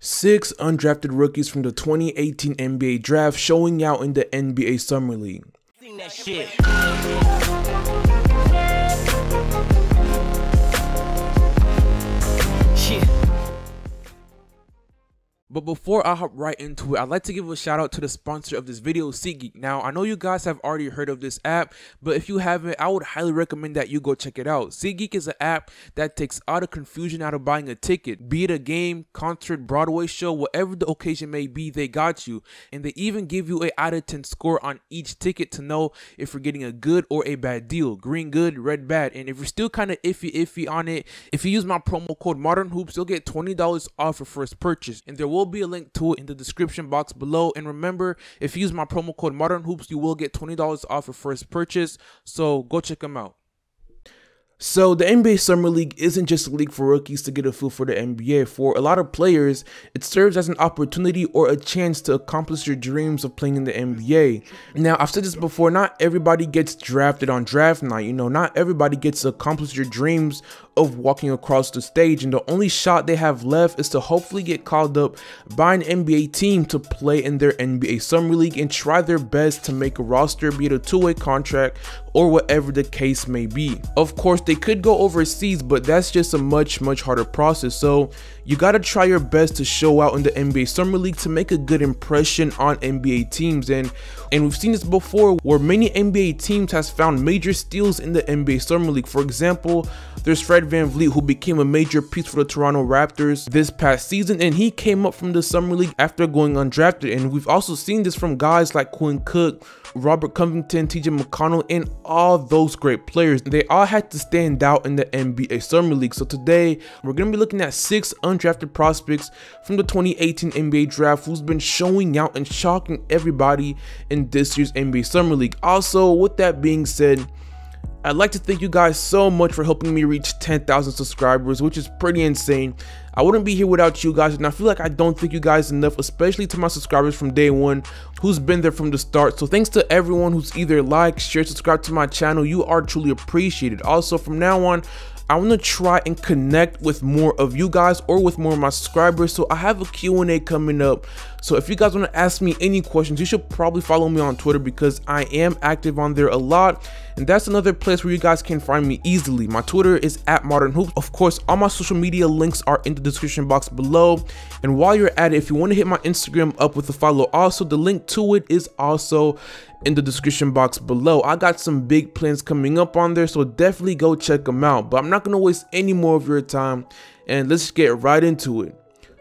6 undrafted rookies from the 2018 NBA draft showing out in the NBA Summer League. Sing that shit. But before I hop right into it, I'd like to give a shout out to the sponsor of this video, SeatGeek. Now, I know you guys have already heard of this app, but if you haven't, I would highly recommend that you go check it out. SeatGeek is an app that takes all the confusion out of buying a ticket. Be it a game, concert, Broadway show, whatever the occasion may be, they got you. And they even give you an out of 10 score on each ticket to know if you're getting a good or a bad deal. Green good, red bad. And if you're still kind of iffy on it, if you use my promo code ModernHoops, you'll get $20 off your first purchase. And there will be a link to it in the description box below. And remember, if you use my promo code ModernHoops, you will get $20 off your first purchase. So go check them out. So the NBA Summer League isn't just a league for rookies to get a feel for the NBA. For a lot of players, it serves as an opportunity or a chance to accomplish your dreams of playing in the NBA. Now, I've said this before, not everybody gets drafted on draft night. You know, not everybody gets to accomplish your dreams of walking across the stage, and the only shot they have left is to hopefully get called up by an NBA team to play in their NBA Summer League and try their best to make a roster, be it a two-way contract or whatever the case may be. Of course, they could go overseas, but that's just a much harder process. So you got to try your best to show out in the NBA Summer League to make a good impression on NBA teams. And we've seen this before where many NBA teams has found major steals in the NBA Summer League. For example, there's Fred VanVleet, who became a major piece for the Toronto Raptors this past season, and he came up from the Summer League after going undrafted. And we've also seen this from guys like Quinn Cook, Robert Covington, TJ McConnell, and all those great players. They all had to stand out in the NBA Summer League. So today, we're going to be looking at 6 undrafted prospects from the 2018 NBA draft who's been showing out and shocking everybody in this year's NBA Summer League. Also, with that being said, I'd like to thank you guys so much for helping me reach 10,000 subscribers, which is pretty insane. I wouldn't be here without you guys, and I feel like I don't thank you guys enough, especially to my subscribers from day one who's been there from the start. So thanks to everyone who's either liked, shared, subscribed to my channel. You are truly appreciated. Also, from now on, I want to try and connect with more of you guys or with more of my subscribers. So I have a Q&A coming up. So if you guys want to ask me any questions, you should probably follow me on Twitter because I am active on there a lot. And that's another place where you guys can find me easily. My Twitter is @ModernHoops. Of course, all my social media links are in the description box below. And while you're at it, if you want to hit my Instagram up with a follow, also the link to it is also in the description box below. I got some big plans coming up on there, so definitely go check them out. But I'm not going to waste any more of your time, and let's get right into it.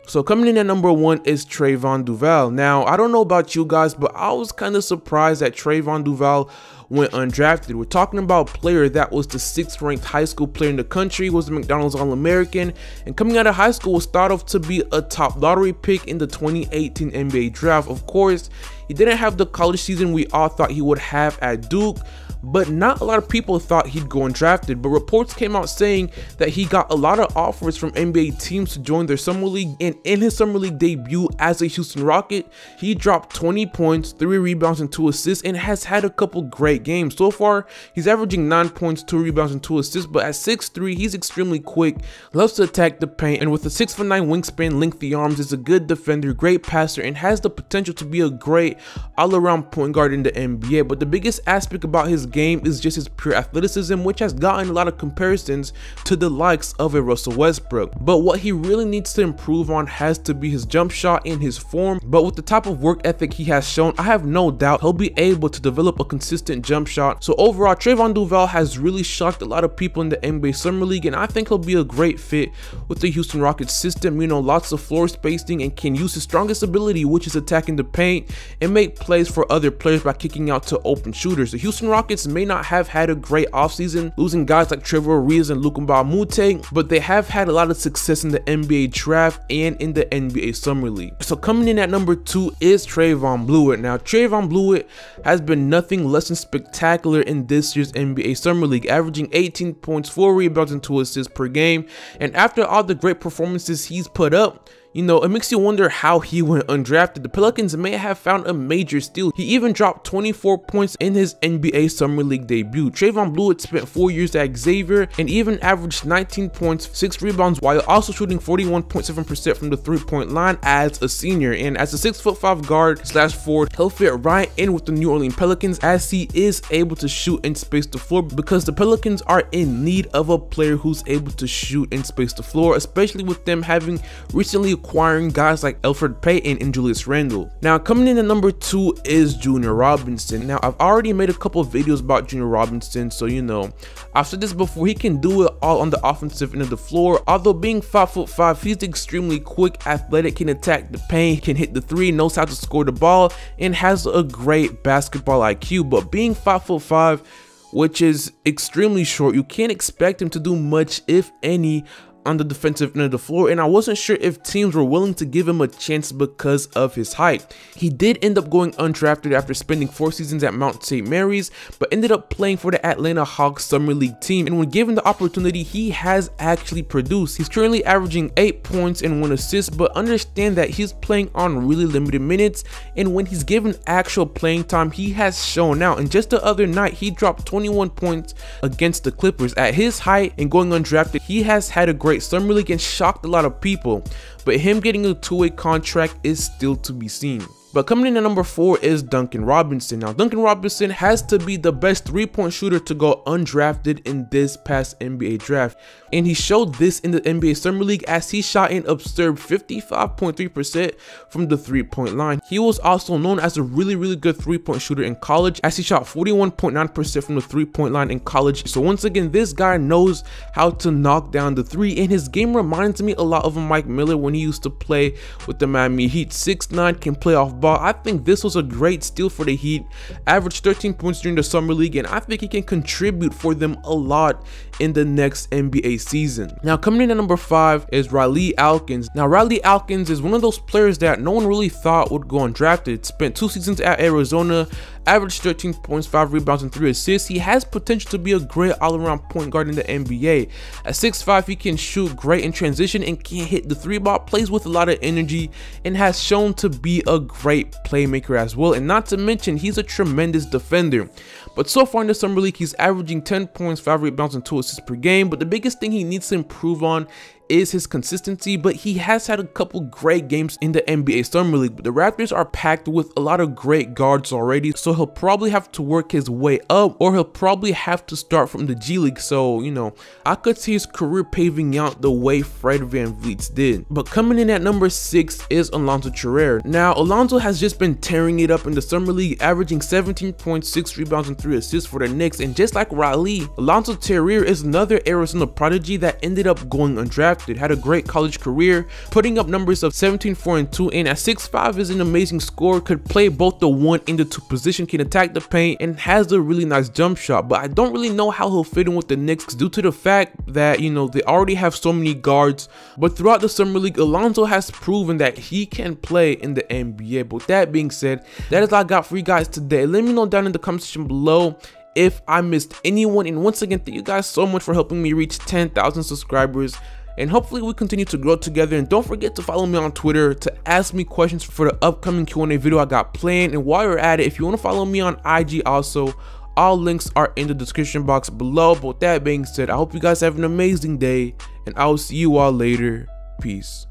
So coming in at number 1 is Trayvon Duval. Now, I don't know about you guys, but I was kind of surprised that Trayvon Duval went undrafted. We're talking about a player that was the 6th ranked high school player in the country, was a McDonald's All-American, and coming out of high school was thought of to be a top lottery pick in the 2018 NBA draft. Of course, he didn't have the college season we all thought he would have at Duke, but not a lot of people thought he'd go undrafted. But reports came out saying that he got a lot of offers from NBA teams to join their summer league, and in his summer league debut as a Houston Rocket, he dropped 20 points, 3 rebounds, and 2 assists, and has had a couple great games. So far, he's averaging 9 points, 2 rebounds, and 2 assists, but at 6'3", he's extremely quick, loves to attack the paint, and with a 6'9" wingspan, lengthy arms, is a good defender, great passer, and has the potential to be a great all-around point guard in the NBA. But the biggest aspect about his game is just his pure athleticism, which has gotten a lot of comparisons to the likes of a Russell Westbrook. But what he really needs to improve on has to be his jump shot and his form. But with the type of work ethic he has shown, I have no doubt he'll be able to develop a consistent jump shot. So overall, Trayvon Duval has really shocked a lot of people in the NBA Summer League, and I think he'll be a great fit with the Houston Rockets system. You know, lots of floor spacing, and can use his strongest ability, which is attacking the paint, and make plays for other players by kicking out to open shooters. The Houston Rockets may not have had a great offseason, losing guys like Trevor Ariza and Luka Mbamute, but they have had a lot of success in the NBA draft and in the NBA Summer League. So coming in at number 2 is Trayvon Bluiett. Now, Trayvon Bluiett has been nothing less than spectacular in this year's NBA Summer League, averaging 18 points, 4 rebounds, and 2 assists per game. And after all the great performances he's put up, You know, it makes you wonder how he went undrafted. The Pelicans may have found a major steal. He even dropped 24 points in his NBA Summer League debut. Trayvon Blewett spent 4 years at Xavier and even averaged 19 points, 6 rebounds, while also shooting 41.7% from the three-point line as a senior. And as a 6'5" guard / forward, he'll fit right in with the New Orleans Pelicans as he is able to shoot and space the floor, because the Pelicans are in need of a player who's able to shoot and space the floor, especially with them having recently acquiring guys like Elfrid Payton and Julius Randle. Now, coming in at number 2 is Junior Robinson. Now, I've already made a couple of videos about Junior Robinson, so you know, I've said this before, he can do it all on the offensive end of the floor. Although being 5'5", he's extremely quick, athletic, can attack the paint, can hit the three, knows how to score the ball, and has a great basketball IQ. But being 5'5", which is extremely short, you can't expect him to do much, if any, on the defensive end of the floor, and I wasn't sure if teams were willing to give him a chance because of his height. He did end up going undrafted after spending 4 seasons at Mount St. Mary's, but ended up playing for the Atlanta Hawks Summer League team, and when given the opportunity, he has actually produced. He's currently averaging 8 points and 1 assist, but understand that he's playing on really limited minutes, and when he's given actual playing time, he has shown out. And just the other night, he dropped 21 points against the Clippers. At his height and going undrafted, he has had a great Summer League and shocked a lot of people, but him getting a 2-way contract is still to be seen. But coming in at number 4 is Duncan Robinson. Now, Duncan Robinson has to be the best 3-point shooter to go undrafted in this past NBA draft. And he showed this in the NBA Summer League as he shot an absurd 55.3% from the 3-point line. He was also known as a really good 3-point shooter in college, as he shot 41.9% from the 3-point line in college. So once again, this guy knows how to knock down the 3, and his game reminds me a lot of Mike Miller when he used to play with the Miami Heat. 6'9", can play off ball. I think this was a great steal for the Heat. Averaged 13 points during the Summer League, and I think he can contribute for them a lot in the next NBA season. Now, coming in at number 5 is Riley Alkins. Now, Riley Alkins is one of those players that no one really thought would go undrafted. Spent 2 seasons at Arizona, averaged 13 points, 5 rebounds, and 3 assists. He has potential to be a great all-around point guard in the NBA. At 6'5", he can shoot great in transition and can hit the 3-ball, plays with a lot of energy, and has shown to be a great playmaker as well. And not to mention, he's a tremendous defender. But so far in the Summer League, he's averaging 10 points, 5 rebounds, and 2 assists per game. But the biggest thing he needs to improve on is his consistency, but he has had a couple great games in the NBA Summer League. But the Raptors are packed with a lot of great guards already, so he'll probably have to work his way up, or he'll probably have to start from the G League. So, you know, I could see his career paving out the way Fred VanVleet's did. But coming in at number 6 is Alonzo Trier. Now, Alonzo has just been tearing it up in the Summer League, averaging 17 points, 6 rebounds, and 3 assists for the Knicks. And just like Riley, Alonzo Trier is another Arizona prodigy that ended up going undrafted. Had a great college career, putting up numbers of 17, 4, and 2, and at 6'5" is an amazing scorer, could play both the 1 and the 2 position, can attack the paint, and has a really nice jump shot. But I don't really know how he'll fit in with the Knicks due to the fact that, you know, they already have so many guards. But throughout the Summer League, Alonzo has proven that he can play in the NBA. But with that being said, that is all I got for you guys today. Let me know down in the comment section below if I missed anyone, and once again, thank you guys so much for helping me reach 10,000 subscribers. And hopefully we continue to grow together. And don't forget to follow me on Twitter to ask me questions for the upcoming Q&A video I got planned. And while you're at it, if you want to follow me on IG also, all links are in the description box below. But with that being said, I hope you guys have an amazing day, and I will see you all later. Peace.